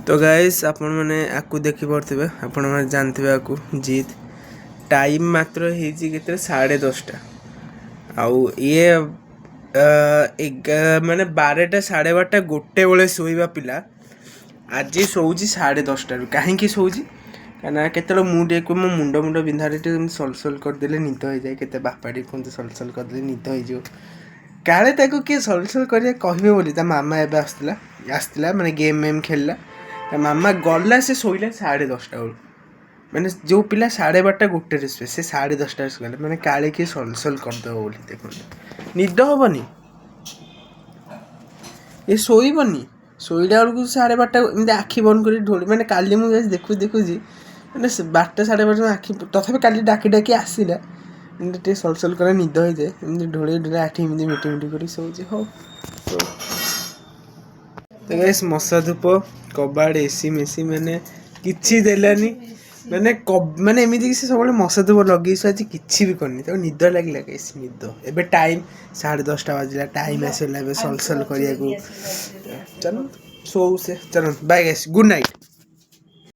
तो गाइस आपण मैंने आपको देखी पड़े आपण मैंने जानते आपको जीत टाइम मात्र होते 10:30 आउ ये माने 12टा 12:30 गोटे बेले शोवा पिला आज शोची 10:30 कहीं शोची कहीं केत मुझे मो मुंड मुंड बिंधारे सलसल करदे निद हो जाए के बापा कहते सलसल करदे निद हो काले किए सलसल कर कहे बोली मामा एवं आसला माने गेम वेम खेलला मामा गला से शोला 10:30 बेलू मैंने जो पिला 12:30 गोटे से 10:30 गला मैंने काले किए सलसल करदेव बोली देख निद हेनी ये शोबनी शोला बेलू 12:30 एमती आखि बंद कर ढोली मैंने काली मुझे देखुची मैंने 12टा 12:30 आखि तथा काली डाकी डाकी आसला एमती सलसल कर निद हो जाए एमती ढोली ढोली आठ एमती मिटी मिटी कर शोचे हो तो गैस मशा धूप कबाड़ एसी मेसी मैंने किसी देलानी मैंने मैंने एमती से सब मशा धूप लगे आज किसी भी करनी तो निद लगे गैस निद एबे टाइम 10:30 बाजिला टाइम आसला सलसल करिया चलो सो से चलो बाय गैस गुड नाइट।